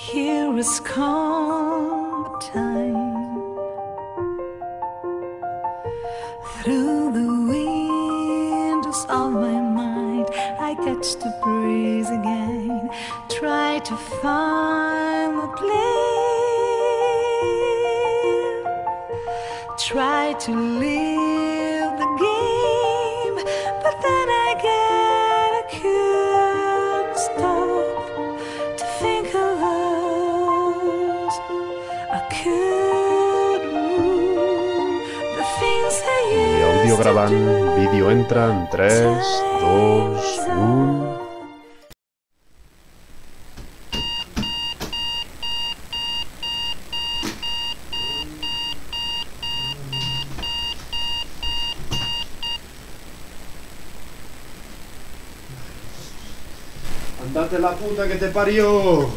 Here is calm time. Through the windows of my mind, I catch the breeze again. Try to find the place. Try to live the game, but then again I couldn't stop to think of us. I could move the things I used. I àudio gravant, vídeo entra en 3, 2, 1... Andate la puta que te parió.